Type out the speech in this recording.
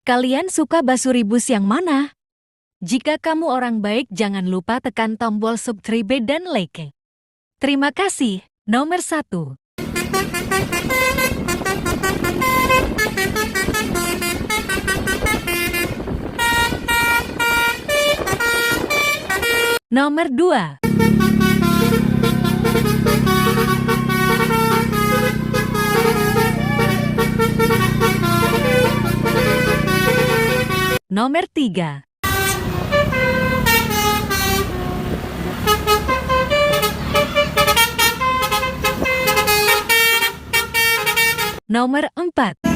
Kalian suka basuri bus yang mana? Jika kamu orang baik, jangan lupa tekan tombol subscribe dan like. Terima kasih. Nomor 1. Nomor 2. Nomor 3. Nomor 4.